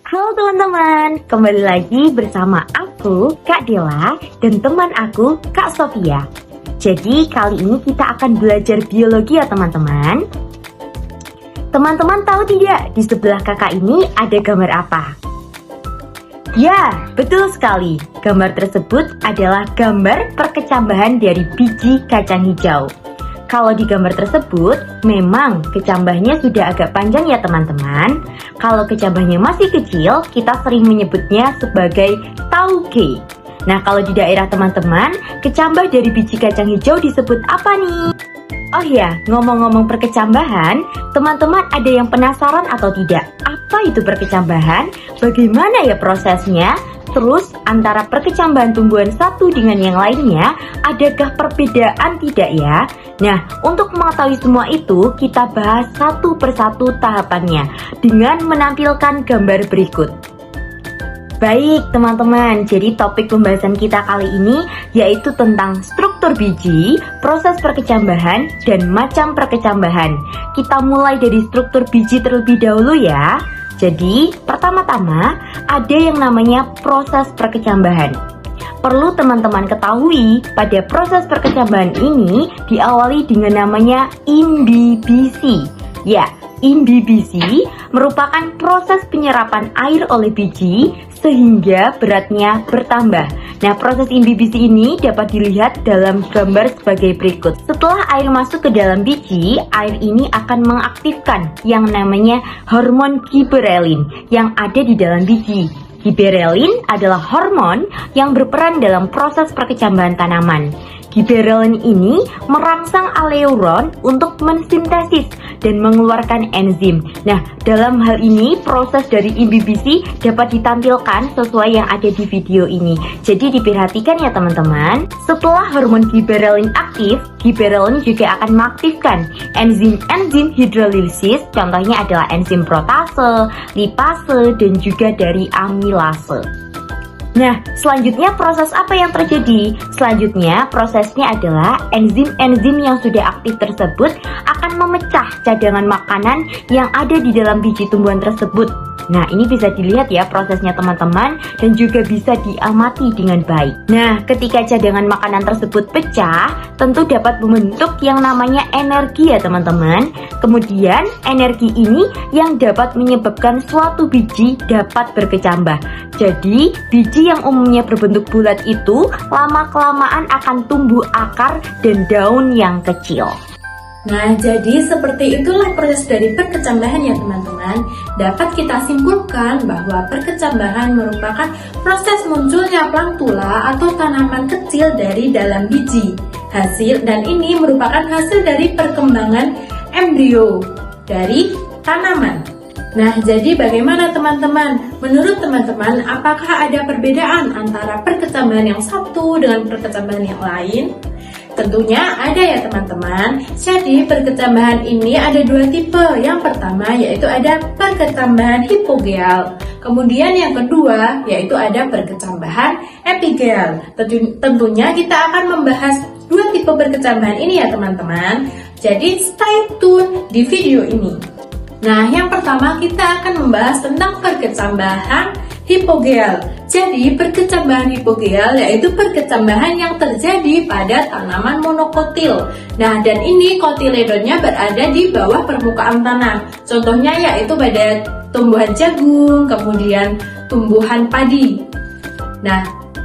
Halo teman-teman, kembali lagi bersama aku, Kak Dela, dan teman aku, Kak Sofia. Jadi kali ini kita akan belajar biologi ya teman-teman. Teman-teman tahu tidak di sebelah kakak ini ada gambar apa? Ya, betul sekali. Gambar tersebut adalah gambar perkecambahan dari biji kacang hijau. Kalau di gambar tersebut, memang kecambahnya sudah agak panjang ya teman-teman. Kalau kecambahnya masih kecil, kita sering menyebutnya sebagai tauge. Nah, kalau di daerah teman-teman, kecambah dari biji kacang hijau disebut apa nih? Oh ya, ngomong-ngomong perkecambahan, teman-teman ada yang penasaran atau tidak? Apa itu perkecambahan? Bagaimana ya prosesnya? Terus antara perkecambahan tumbuhan satu dengan yang lainnya, adakah perbedaan tidak ya? Nah, untuk mengetahui semua itu, kita bahas satu persatu tahapannya dengan menampilkan gambar berikut. Baik teman-teman, jadi topik pembahasan kita kali ini yaitu tentang struktur biji, proses perkecambahan, dan macam perkecambahan. Kita mulai dari struktur biji terlebih dahulu ya. Jadi, pertama-tama ada yang namanya proses perkecambahan. Perlu teman-teman ketahui, pada proses perkecambahan ini diawali dengan namanya imbibisi. Ya, imbibisi merupakan proses penyerapan air oleh biji sehingga beratnya bertambah. Nah, proses imbibisi ini dapat dilihat dalam gambar sebagai berikut. Setelah air masuk ke dalam biji, air ini akan mengaktifkan yang namanya hormon giberelin yang ada di dalam biji. Giberelin adalah hormon yang berperan dalam proses perkecambahan tanaman. Giberelin ini merangsang aleuron untuk mensintesis dan mengeluarkan enzim. Nah, dalam hal ini proses dari imbibisi dapat ditampilkan sesuai yang ada di video ini. Jadi diperhatikan ya teman-teman. Setelah hormon giberelin aktif, giberelin juga akan mengaktifkan enzim-enzim hidrolisis. Contohnya adalah enzim protase, lipase, dan juga dari amilase. Nah, selanjutnya proses apa yang terjadi? Selanjutnya prosesnya adalah enzim-enzim yang sudah aktif tersebut akan memecah cadangan makanan yang ada di dalam biji tumbuhan tersebut. Nah, ini bisa dilihat ya prosesnya teman-teman dan juga bisa diamati dengan baik. Nah, ketika cadangan makanan tersebut pecah, tentu dapat membentuk yang namanya energi ya teman-teman. Kemudian, energi ini yang dapat menyebabkan suatu biji dapat berkecambah. Jadi, biji yang umumnya berbentuk bulat itu lama-kelamaan akan tumbuh akar dan daun yang kecil. Nah, jadi seperti itulah proses dari perkecambahan ya teman-teman. Dapat kita simpulkan bahwa perkecambahan merupakan proses munculnya plantula atau tanaman kecil dari dalam biji. Dan ini merupakan hasil dari perkembangan embrio dari tanaman. Nah, jadi bagaimana teman-teman? Menurut teman-teman, apakah ada perbedaan antara perkecambahan yang satu dengan perkecambahan yang lain? Tentunya ada ya teman-teman. Jadi perkecambahan ini ada dua tipe. Yang pertama yaitu ada perkecambahan hipogeal. Kemudian yang kedua yaitu ada perkecambahan epigeal. Tentunya kita akan membahas dua tipe perkecambahan ini ya teman-teman. Jadi stay tune di video ini. Nah, yang pertama kita akan membahas tentang perkecambahan hipogeal. Jadi, perkecambahan hipogeal yaitu perkecambahan yang terjadi pada tanaman monokotil. Nah, dan ini kotiledonnya berada di bawah permukaan tanah. Contohnya yaitu pada tumbuhan jagung, kemudian tumbuhan padi. Nah,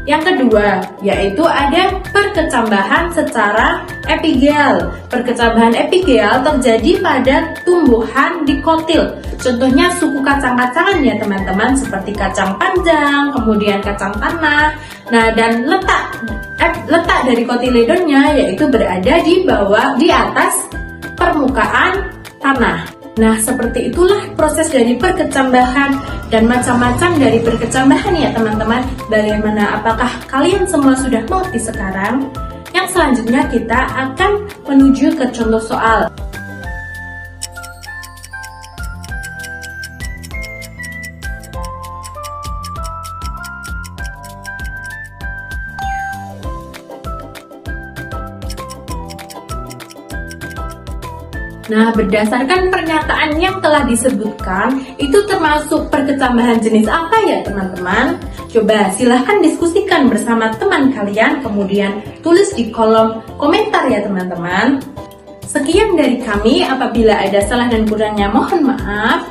yang kedua yaitu ada perkecambahan secara epigeal. Perkecambahan epigeal terjadi pada tumbuhan dikotil. Contohnya suku kacang-kacangan ya teman-teman, seperti kacang panjang, kemudian kacang tanah. Nah, dan letak dari kotiledonnya yaitu berada di atas permukaan tanah. Nah, seperti itulah proses dari perkecambahan dan macam-macam dari perkecambahan ya teman-teman. Bagaimana, apakah kalian semua sudah mengerti sekarang? Yang selanjutnya kita akan menuju ke contoh soal. Nah, berdasarkan pernyataan yang telah disebutkan, itu termasuk perkecambahan jenis apa ya teman-teman? Coba silahkan diskusikan bersama teman kalian, kemudian tulis di kolom komentar ya teman-teman. Sekian dari kami, apabila ada salah dan kurangnya mohon maaf.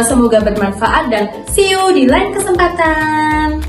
Semoga bermanfaat dan see you di lain kesempatan.